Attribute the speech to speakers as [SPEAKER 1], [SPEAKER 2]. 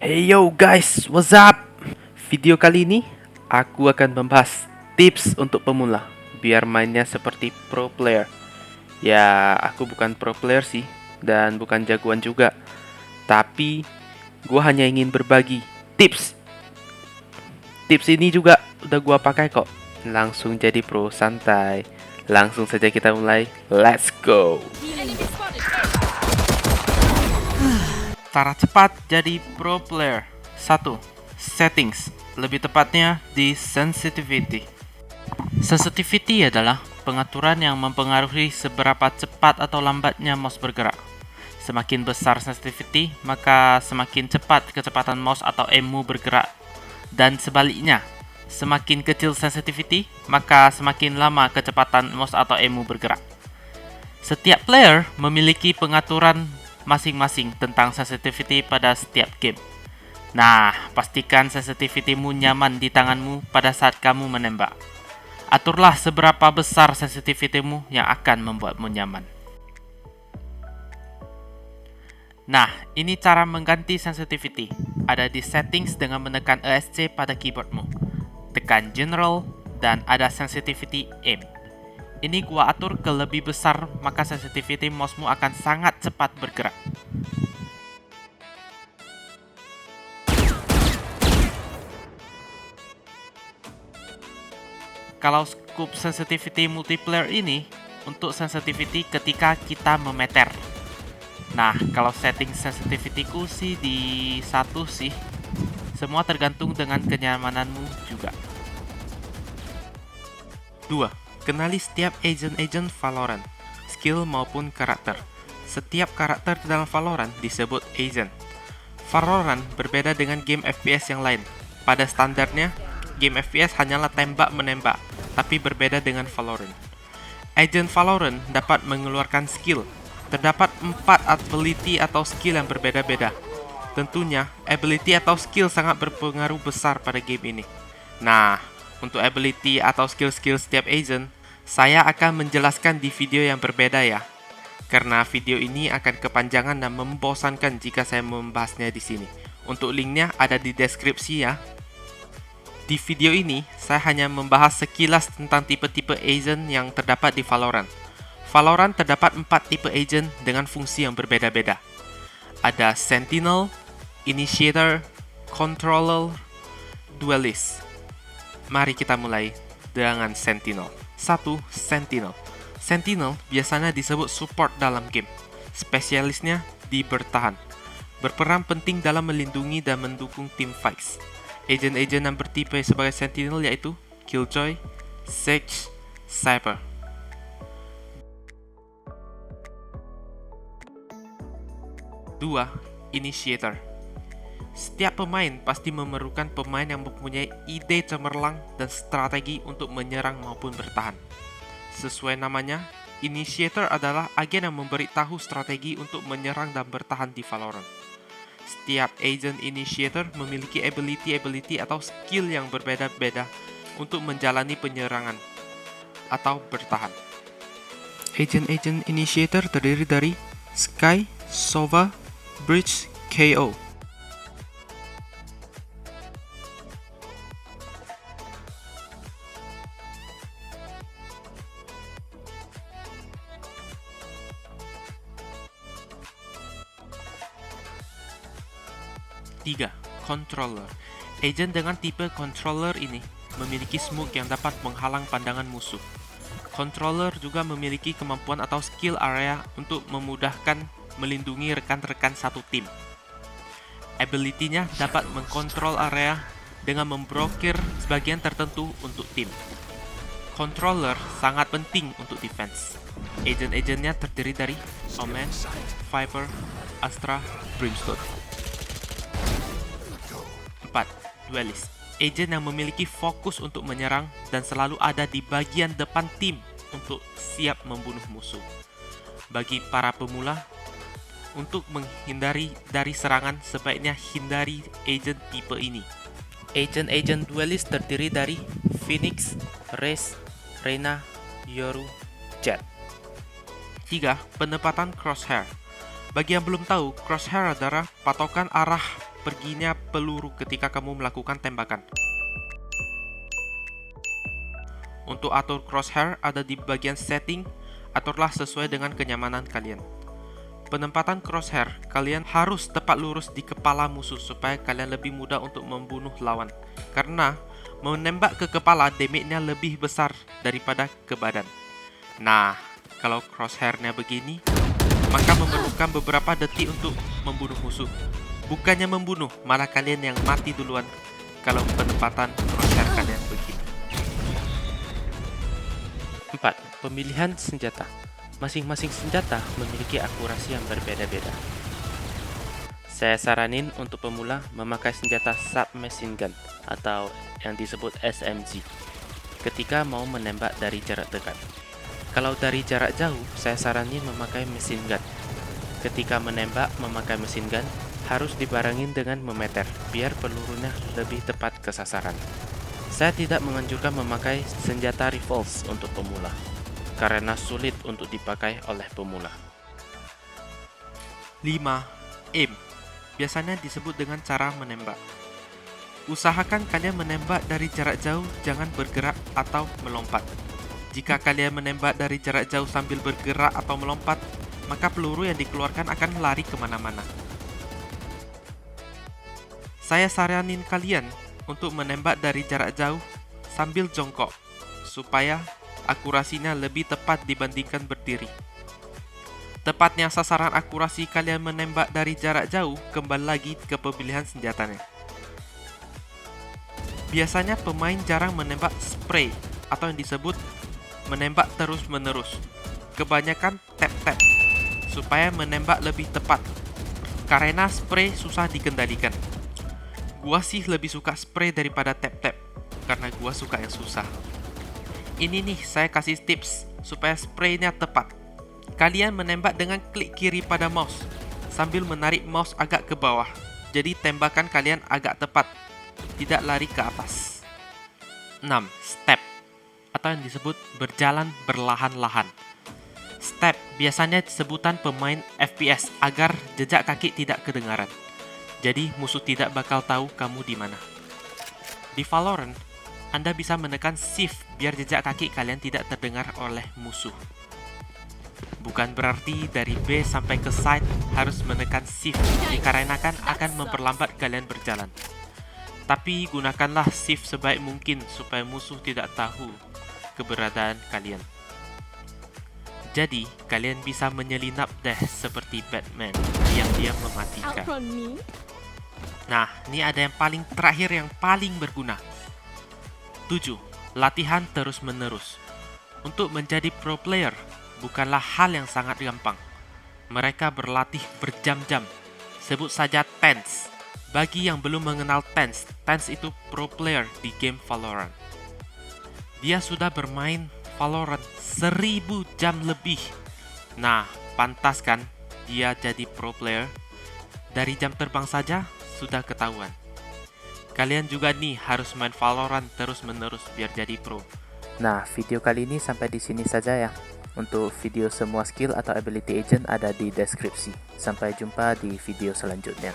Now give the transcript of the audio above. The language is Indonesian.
[SPEAKER 1] Hey yo guys, what's up? Video kali ini aku akan membahas tips untuk pemula biar mainnya seperti pro player. Ya, aku bukan pro player sih dan bukan jagoan juga. Tapi gua hanya ingin berbagi tips. Tips ini juga udah gua pakai kok. Langsung jadi pro santai. Langsung saja kita mulai. Let's go. Cara cepat jadi pro player. 1. Settings, lebih tepatnya di sensitivity. Sensitivity adalah pengaturan yang mempengaruhi seberapa cepat atau lambatnya mouse bergerak. Semakin besar sensitivity, maka semakin cepat kecepatan mouse atau emu bergerak. Dan sebaliknya, semakin kecil sensitivity, maka semakin lama kecepatan mouse atau emu bergerak. Setiap player memiliki pengaturan masing-masing tentang sensitivity pada setiap game. Nah, pastikan sensitivity-mu nyaman di tanganmu pada saat kamu menembak. Aturlah seberapa besar sensitivity-mu yang akan membuatmu nyaman. Nah, ini cara mengganti sensitivity. Ada di settings dengan menekan ESC pada keyboardmu. Tekan General dan ada sensitivity aim. Ini gua atur ke lebih besar, maka sensitivity mousemu akan sangat cepat bergerak. Kalau scope sensitivity multiplayer ini untuk sensitivity ketika kita memeter. Nah, kalau setting sensitivityku sih di 1 sih. Semua tergantung dengan kenyamananmu juga. 2. Kenali setiap agent Valorant, skill maupun karakter. Setiap karakter dalam Valorant disebut agent. Valorant berbeda dengan game FPS yang lain. Pada standarnya, game FPS hanyalah tembak-menembak, tapi berbeda dengan Valorant. Agent Valorant dapat mengeluarkan skill. Terdapat 4 ability atau skill yang berbeda-beda. Tentunya, ability atau skill sangat berpengaruh besar pada game ini. Nah, untuk ability atau skill-skill setiap agent, saya akan menjelaskan di video yang berbeda ya. Karena video ini akan kepanjangan dan membosankan jika saya membahasnya di sini. Untuk linknya ada di deskripsi ya. Di video ini, saya hanya membahas sekilas tentang tipe-tipe agent yang terdapat di Valorant. Valorant terdapat 4 tipe agent dengan fungsi yang berbeda-beda. Ada Sentinel, Initiator, Controller, Duelist. Mari kita mulai dengan Sentinel. 1. Sentinel. Sentinel biasanya disebut support dalam game. Spesialisnya di bertahan. Berperan penting dalam melindungi dan mendukung tim fights. Agent-agent yang bertipe sebagai Sentinel yaitu Killjoy, Sage, Cypher. 2. Initiator. Setiap pemain pasti memerlukan pemain yang mempunyai ide cemerlang dan strategi untuk menyerang maupun bertahan. Sesuai namanya, Initiator adalah agen yang memberitahu strategi untuk menyerang dan bertahan di Valorant. Setiap agent Initiator memiliki ability atau skill yang berbeda-beda untuk menjalani penyerangan atau bertahan. Agent Initiator terdiri dari Skye, Sova, Breach, KO. 3. Controller. Agent dengan tipe controller ini memiliki smoke yang dapat menghalang pandangan musuh. Controller juga memiliki kemampuan atau skill area untuk memudahkan melindungi rekan-rekan satu tim. Ability-nya dapat mengkontrol area dengan memblokir sebagian tertentu untuk tim. Controller sangat penting untuk defense. Agent-agentnya terdiri dari Omen, Viper, Astra, Brimstone. 4. Duelist. Agent yang memiliki fokus untuk menyerang dan selalu ada di bagian depan tim untuk siap membunuh musuh. Bagi para pemula, untuk menghindari dari serangan, sebaiknya hindari agent tipe ini. Agent Duelist terdiri dari Phoenix, Raze, Reyna, Yoru, Jett. 3. Penempatan Crosshair. Bagi yang belum tahu, Crosshair adalah patokan arah perginya peluru ketika kamu melakukan tembakan. Untuk atur crosshair ada di bagian setting, aturlah sesuai dengan kenyamanan kalian. Penempatan crosshair, kalian harus tepat lurus di kepala musuh supaya kalian lebih mudah untuk membunuh lawan. Karena menembak ke kepala damage-nya lebih besar daripada ke badan. Nah, kalau crosshair-nya begini, maka memerlukan beberapa detik untuk membunuh musuh. Bukannya membunuh, malah kalian yang mati duluan kalau penempatan crosshair kalian begini. 4. Pemilihan senjata. Masing-masing senjata memiliki akurasi yang berbeda-beda. Saya saranin untuk pemula memakai senjata submachine gun atau yang disebut SMG ketika mau menembak dari jarak dekat. Kalau dari jarak jauh, saya saranin memakai machine gun. Ketika menembak memakai machine gun, harus dibarengin dengan memeter, biar pelurunya lebih tepat ke sasaran. Saya tidak menganjurkan memakai senjata rifles untuk pemula, karena sulit untuk dipakai oleh pemula. 5. Aim. Biasanya disebut dengan cara menembak. Usahakan kalian menembak dari jarak jauh, jangan bergerak atau melompat. Jika kalian menembak dari jarak jauh sambil bergerak atau melompat, maka peluru yang dikeluarkan akan lari kemana-mana. Saya saranin kalian untuk menembak dari jarak jauh sambil jongkok, supaya akurasinya lebih tepat dibandingkan berdiri. Tepatnya sasaran akurasi kalian menembak dari jarak jauh kembali lagi ke pemilihan senjatanya. Biasanya pemain jarang menembak spray atau yang disebut menembak terus-menerus. Kebanyakan tap-tap supaya menembak lebih tepat, karena spray susah dikendalikan. Gua sih lebih suka spray daripada tap-tap, karena gua suka yang susah. Ini nih, saya kasih tips supaya spraynya tepat. Kalian menembak dengan klik kiri pada mouse, sambil menarik mouse agak ke bawah. Jadi tembakan kalian agak tepat, tidak lari ke atas. 6. Step atau yang disebut berjalan berlahan-lahan. Step biasanya sebutan pemain FPS agar jejak kaki tidak kedengaran. Jadi musuh tidak bakal tahu kamu di mana. Di Valorant, Anda bisa menekan shift biar jejak kaki kalian tidak terdengar oleh musuh. Bukan berarti dari B sampai ke side harus menekan shift, dikarenakan akan memperlambat kalian berjalan. Tapi gunakanlah shift sebaik mungkin supaya musuh tidak tahu keberadaan kalian. Jadi, kalian bisa menyelinap deh seperti Batman yang dia mematikan. Nah, ini ada yang paling terakhir yang paling berguna. 7. Latihan terus-menerus. Untuk menjadi pro player, bukanlah hal yang sangat gampang. Mereka berlatih berjam-jam. Sebut saja TenZ. Bagi yang belum mengenal TenZ, TenZ itu pro player di game Valorant. Dia sudah bermain Valorant 1000 jam lebih. Nah, pantas kan dia jadi pro player? Dari jam terbang saja sudah ketahuan. Kalian juga nih harus main Valorant terus-menerus biar jadi pro.
[SPEAKER 2] Nah, video kali ini sampai di sini saja ya. Untuk video semua skill atau ability agent ada di deskripsi. Sampai jumpa di video selanjutnya.